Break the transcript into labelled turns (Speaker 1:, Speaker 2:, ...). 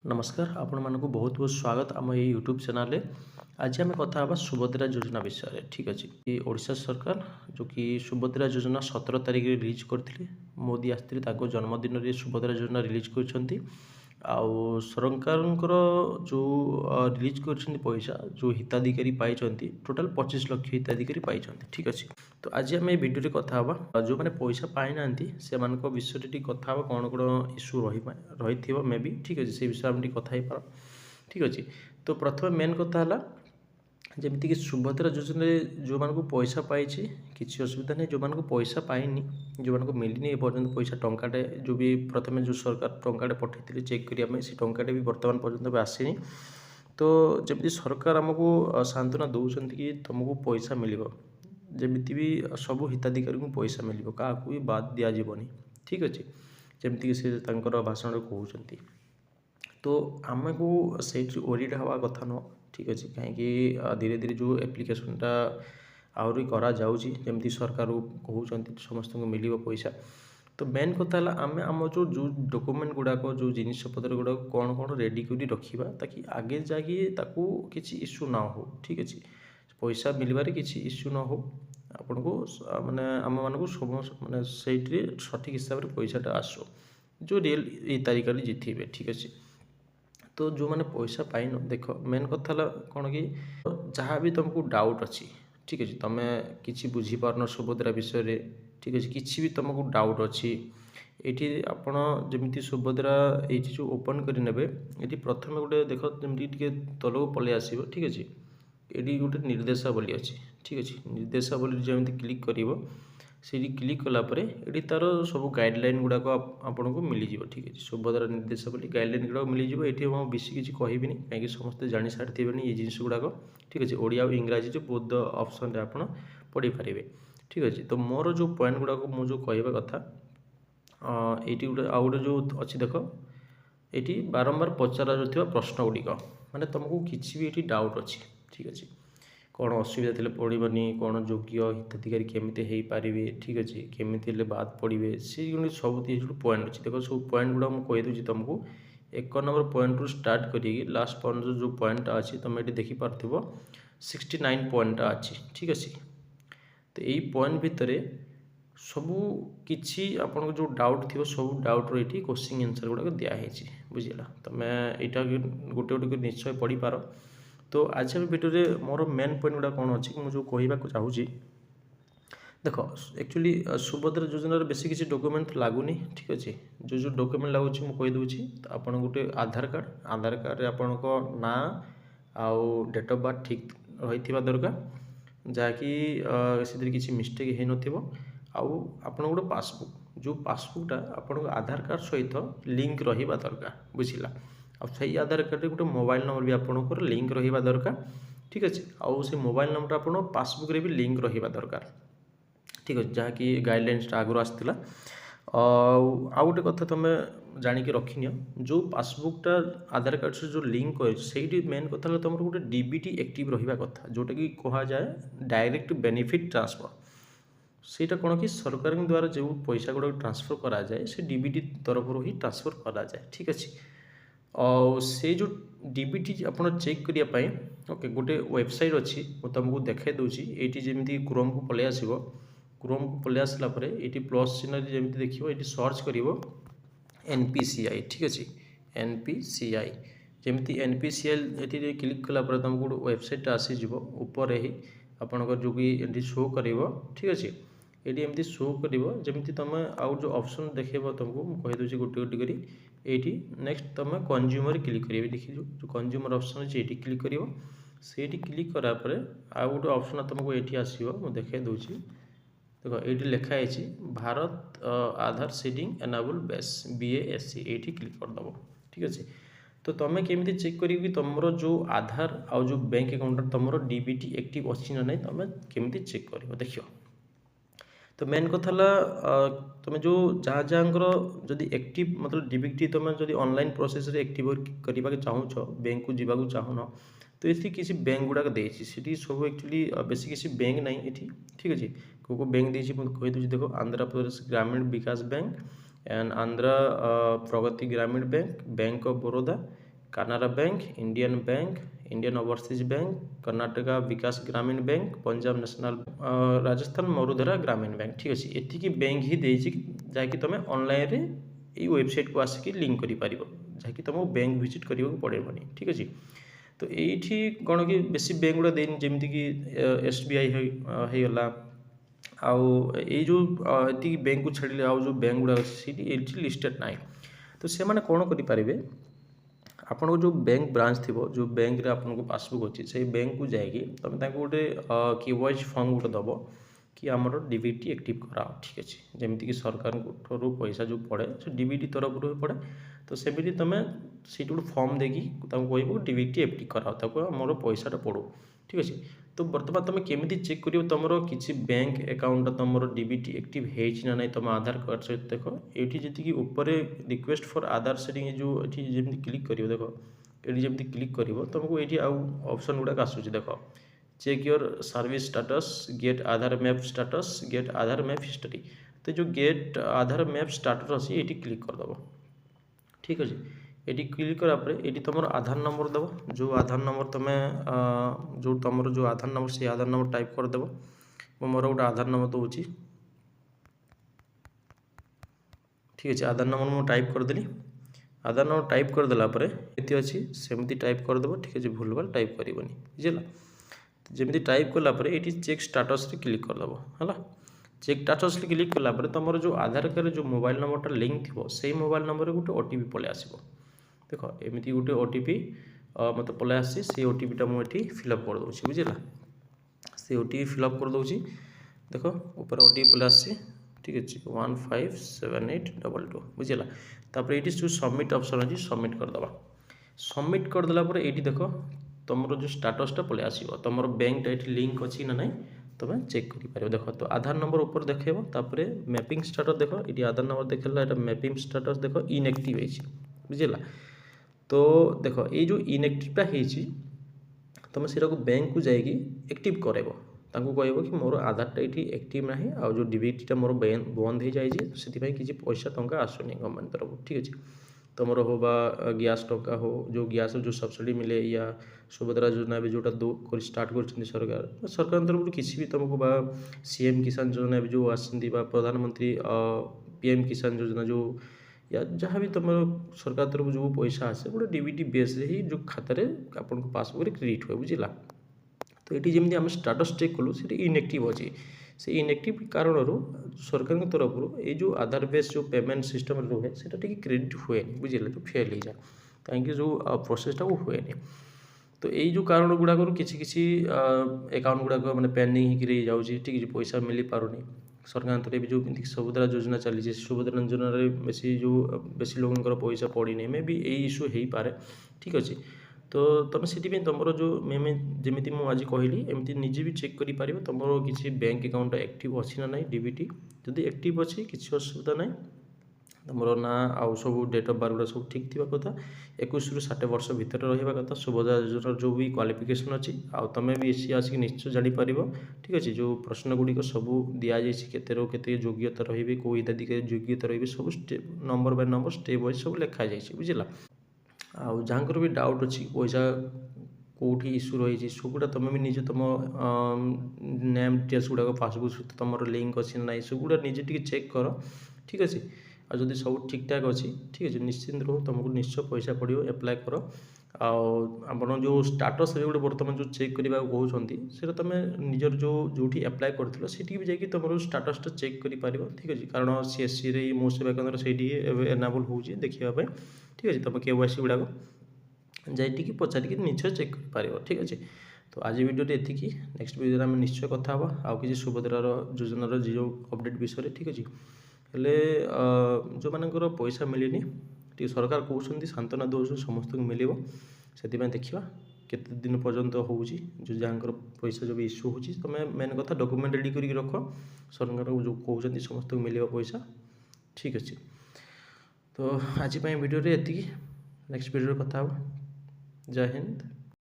Speaker 1: नमस्कार आपण मानक बहुत बहुत स्वागत आम ये यूट्यूब चैनल आज आम कथा सुभद्रा योजना विषय ठीक अच्छे कि ओडिशा सरकार जो कि सुभद्रा योजना 17 तारिख रिलीज करते मोदी आसते जन्मदिन में सुभद्रा योजना रिलीज कर सरकार जो रिलीज कर पैसा जो हिताधिकारी पाई टोटाल 25 लाख हिताधिकारी पाई ठीक अच्छे। तो आज आम ये भिडियो कथा जो मैंने पैसा पाई ना से विषय कथा कौन कौन इश्यू रही मे बी ठीक अच्छे से विषय में कथा पार ठीक अच्छे। तो प्रथम मेन कथा है जमीक सुभद्रा योजना जो मानक पैसा पाई किसी असुविधा नहीं, जो मानक पैसा पाइनी जो मानक मिलनी एपर्तंत पैसा टंकाटे जो भी प्रथम जो सरकार टंकाटे पठे चेक करने से टंकाटे भी बर्तमान पर्यटन भी आसनी। तो जमी सरकार आमको सांत्वना दौरान कि तुमको पैसा मिल जमी भी सब हिताधिकारी को पैसा मिल क्या भी बाद दिज्वनी ठीक अच्छे जमीक से भाषण कहते। तो आमको से ओरिड हवा कथा नुह ठीक अच्छे कहीं धीरे धीरे जो एप्लिकेशनटा आहरी करा जमी सरकार कहते समस्त को मिल पैसा। तो मेन कथा है आम आम जो डॉक्यूमेंट गुड़ाक जो जिनपतर गुड़ाक कौन कौन रेडी कर रखा ताकि आगे जाकि किसी इश्यू ना हो ठीक अच्छे पैसा मिलबार किसी इश्यू ना हो आपन को माने आम मान मानने से सठिक हिसाब से पैसाटा आसो जो रियल ये तारिख जीते ठीक अच्छे। तो जो मैंने पैसा पाइन देख मेन कथा कौन कि जहाँ भी तुमको डाउट अच्छी ठीक अच्छे तुम्हें किसी बुझीपारन सुभद्रा विषय ठीक अच्छे किसी भी तुमको डाउट अच्छी ये आपण जमी सुभद्रा ये जो ओपन करे ये प्रथम गोटे देख जमी तलक पलि आसो ठीक अच्छे ये गोटे निर्देशावली अच्छी ठीक अच्छे निर्देशावली जमी क्लिक कर क्लिक कलापर ये तार सब गाइडलाइन गुड़ाक आपन को मिल जाए ठीक अच्छे सुभद्रा निर्देशावली गाइडलाइन गुड़ाक मिल जाए ये बेसी किसी कहबी कहीं समस्ते जानी सारी ये जिन गुड़ाक ठीक अच्छे ओडिया और इंग्राजी बोथ द ऑप्शन आप पढ़ी पारे ठीक अच्छे। तो मोर जो पॉइंट गुड़ाक मुझे कहवा कथा ये गोटे आउ गोटे जो अच्छी देख ये बारंबार पचरा जाता प्रश्न गुड़िक माने तुमको किसी भी ये डाउट अच्छी ठीक अच्छे कौन असुविधा थे पड़ोनी कौन योग्य हिताधिकारी केमी हो पारे ठीक अच्छे केमी बाद पड़े से सब पॉइंट अच्छे देख सब पॉइंट गुड़ा मुझे कहीदे तुमको 1 नंबर पॉइंट रू स्टार्ट करी लास्ट पॉइंट जो पॉइंटा अच्छी तुम ये देखिपार 69 पॉइंटा अच्छी ठीक अच्छे। तो यही पॉइंट भितर सबू किसी आपन जो डाउट थी सब डाउट रही क्वेश्चन आंसर गुड़ाक दिखाई बुझेगा तुम्हें यहाँ गोटे गोटे निश्चय पढ़ी पार। तो आज भिडियो मोर मेन पॉइंट गुड़ा कौन अच्छी मुझे कहवाक चाहूँगी देख एक्चुअली सुभद्रा योजनार बेसी किसी डॉक्यूमेंट लगुनि ठीक अच्छे जो जो डॉक्यूमेंट लगुच मुझे तो आप गोटे आधार कार्ड आपण ना आउ डेट ऑफ बर्थ ठीक रही दरकार जहाँकि से किसी मिस्टेक हो नाउ आप गोटे पासबुक जो पासबुकटा आप आधार कार्ड सहित लिंक रहा दरकार बुझला और सही आधार कार्ड गोटे मोबाइल नंबर भी आपंकर लिंक रहा दरकार ठीक अच्छे आउ से मोबाइल नंबर आप पासबुक रे भी लिंक रहा दरकार ठीक अच्छे जहाँकि गाइडलाइंस आगुरी आसाला। आउ गोटे कथा तुम जाणिक रखिनि जो पासबुकटा आधार कार्ड से जो लिंक कर मेन कथा तुम गोटे डीबीटी एक्टिव रहा कथा जोटा कि कह जाए डायरेक्ट बेनिफिट ट्रांसफर सेटा कौन कि सरकार द्वारा जो पैसा गुड़ा ट्रांसफर करा जाए से डीबीटी तरफ ही ट्रांसफर करा जाए ठीक अच्छे। और से जो डीबीटी आप चेक करने ओके गोटे वेबसाइट अच्छी मुझे तुमको देखा दूसरी ये जमी क्रोम को पलि आस क्रोम को पलि आसला ये प्लस चिन्ह जमी देख ये सर्च कर NPCI ठीक अच्छे NPCI जमी NPCI ये क्लिक कलापर तुमको वेबसाइट आसीज ऊपर ही आपंकर जो भी ये शो कर ठीक अच्छे ये एमती शो कर जमी तुम आउ जो ऑप्शन देखेब तुमको कहीदे गोटे गोटे करी ये नेक्स्ट तुम कंज्यूमर क्लिक करेंगे देखिए जो कंज्यूमर ऑप्शन अच्छे ये क्लिक कर क्लिक करापर आउ गोटे ऑप्शन तुमको ये आसो मुझे देखा दूसरी देख ये लिखाई भारत आधार सीडिंग एनाबल बेस BASC ये क्लिक करदेव ठीक अच्छे। तो तुम केमी चेक कर तुम जो आधार आउ जो बैंक अकाउंट तुम डीबीटी एक्टिव अच्छी ना नहीं तुम केमी चेक कर देख। तो मेन कथा तुम जो जहाँ जहाँ जदि एक्टिव मतलब डीबीटी तुम जो ऑनलाइन प्रोसेस रे एक्टिव करने चाहूँ बैंक को जावाक चाहून तो ये किसी बैंक गुड़ाक देती सब एक्चुअली बेसी किसी बैंक ना ये ठीक अच्छे को बैंक देती कहीदे देख Andhra Pradesh Grameena Vikas bank and Andhra Pragathi Grameena bank bank of Baroda Canara bank, Indian bank, Indian overseas bank, Karnataka Vikas Grameena bank, Punjab national, Rajasthan Marudhara Gramin bank. ठीक अच्छे, एतिकी बैंक ही देछि जहाँकि तुम ऑनलाइन रे ये वेबसाइट को आसिक लिंक कर जहाँकि तुमको बैंक विजिट करने को पड़ेनि। ठीक अच्छे, तो ये कौन कि बेसी बैंक गुड़ा देनी जमीक SBI होगला आउ ये जो ये बैंक को छाड़िले आउ जो बैंक गुड़ा अच्छी लिस्टेड ना, तो से मैंने कौन करेंगे आपन जो बैंक ब्रांच थी जो बैंक रे आपन को पासबुक अच्छी से बैंक को जाकि तुम गोटे KYC फॉर्म गोटे दब कि आमर डीबीटी एक्टिव कराओ। ठीक अच्छे, जमीक सरकार ठूँ पैसा जो पड़े से डीबीटी तरफ रू पड़े, तो सेमती तुम से गोटे फॉर्म देकी कह डीबीटी एक्टिव कराओ ताको आमर पैसाटा पड़ो। ठीक अच्छे, तो बर्तमान तुम केमी चेक कर तुम किसी बैंक अकाउंट तुम डीबीटी एक्टिव होना ना तुम आधार कार्ड सहित देख ये जी ऊपर रिक्वेस्ट फॉर आधार सेटिंग जो ये जमी क्लिक कर देख ये जमी क्लिक कर तुमको ये आउ ऑप्शन गुड़ाक आसूँ देख check your service status, get Aadhaar map status, get Aadhaar map history. तो जो गेट आधार मैप स्टाटस अच्छी ये क्लिक करदेव। ठीक अच्छे, ये क्लिक करापर ये तुम आधार नंबर दब जो आधार नंबर तुम जो तुम जो आधार नंबर से आधार नंबर टाइप करदेव। मोर गोटे आधार नंबर दूसरी। ठीक अच्छे, आधार नंबर मुझे टाइप करदेली। आधार नंबर टाइप करदेला ये अच्छी सेमती टाइप करदेव। ठीक अच्छे, भूल भाल टाइप करनी बुझेगा। जमी टाइप कलापर ये चेक स्टाटस क्लिक करदेव है। चेक स्टाटस क्लिक कलापर तुम जो आधार कार्ड जो मोबाइल नंबरटा लिंक थी से मोबाइल नंबर गोटे OTP पलि आसो। देख एमती गोटे OTP मत पलि आसी से OTPटा मुझे फिलअप कर दूसरी बुझेगा। से OTP फिलअप कर दूसरी देख ऊपर OTP पलि आसी। ठीक अच्छे, 157822 बुझेगा। तापर ये जो सबमिट ऑप्शन अच्छी सबमिट करदे। सबमिट करदेला ये देख तुम जो स्टाटसटा पलि आसो तुम बैंकटा ये लिंक अच्छी ना ना तुम चेक कर देख। तो आधार नंबर ऊपर देखेब तापर मैपिंग स्टाटस देख ये आधार नंबर देखला ये मैपिंग स्टाटस देख इनएक्टिव है बुझेगा। तो देख ये जो इनएक्टिवटा होती तुम से बैंक को जाकि एक्टिव करेब कह कि मोर आधारटा ये एक्टिव ना आ जो डीबीटीटा मोर बंद हो जाए से किसी पैसा टंका आसुनी गवर्नमेंट तरफ। ठीक अच्छे, तुम हो बा गैस टंका हो जो गैस जो सब्सिडी मिले या सुभद्रा योजना भी जोटा दो स्टार्ट कर सरकार सरकार तरफ किसी भी तुमको बा CM किसान योजना भी जो आसती प्रधानमंत्री PM किसान योजना जो या जहाँ भी तुम सरकार तरफ जो पैसा आसे गोटे डीबीटी बेस ही जो खातार आपन पासबुक क्रेडिट हुए बुझेगा। तो ये जमी आम स्टाटस चेक कलु से इनएक्टिव अच्छी से इनएक्टिव कारण सरकार तरफ ये जो आधार बेस जो पेमेंट सिस्टम रुहे से क्रेडिट हुए बुझे तो फेल हो जाए कहीं जो प्रोसेसटा वो हुए। तो यही जो कारण गुड़ाक किसी अकाउंट गुड़ाक मैंने पेंडिंग हो जाऊँगी। ठीक पैसा मिल पारनी सरकार तरफ भी जो सुभद्रा योजना चली सुभद्रा योजना बेसी लोगों पैसा पड़नी मे भी यही इश्यू हो पारे। ठीक अच्छे, तो तुम से तुम जो मेमे जमी मुझे कहली एमती निजे भी चेक कर तुम किसी बैंक अकाउंट एक्टिव अच्छी ना ना डीबीटी जदि एक्टिव अच्छी किसी असुविधा ना तुम ना आउ सब डेट ऑफ बर्थ गुड़ा सब ठीक थी कथा 21 ରୁ 60 वर्ष भितर रहा कथा सुभद्रा योजना जो भी क्वालिफिकेशन अच्छी आउ तुम भी एसी आसिक निश्चय जापर। ठीक अच्छे, जो प्रश्न गुड़िक सब दि जाते योग्यता रही कौ हिताधिकारी योग्यता रही सब number by number step wise सब लिखा जाए बुझेगा। आउ जहाँकर भी डाउट अच्छी पैसा कौटी इश्यू रही सबुटा तुम भी निजे तुम नेम डिटेल्स गुड़ाक पासबुक सहित तुम लिंक अच्छी ना सब गुड़ा निजे टी चेक कर। ठीक अच्छे, आदि सब ठीक ठाक अच्छी ठीक अच्छे निश्चिंत रहो तुमको निश्चय पैसा पड़ो एप्लाय कर। आप जो स्टाटस गोटे बर्तमान जो चेक करने कहते हैं तुम निजर जो एप्लाय कर भी जाकि तुम स्टाटसटा चेक कर। ठीक अच्छे, कारण CSC रे मो सेवा केन्द्र से एनाबल हो देखा। ठीक अच्छे, तुम KYC गुड़ाक जाइए पचारिक निश्चय चेक कर। ठीक अच्छे, तो आज वीडियो ये नेक्स्ट वीडियो आम निश्चय कथा आउ कि सुभद्रार योजनार जो अपडेट विषय। ठीक अच्छे, हेले जो मानकर पैसा मिलनी टी सरकार कहते सांत्वना दौर समस्त मिल से देखा केते दिन पर्यंत हो जो जहाँ पैसा जो भी इश्यू हो तुम मेन कथा डॉक्यूमेंट रेडी कर रख सरकार जो कहते समस्त मिल पैसा। ठीक अच्छे, तो आज वीडियो ये नेक्स्ट वीडियो कथा जय हिंद।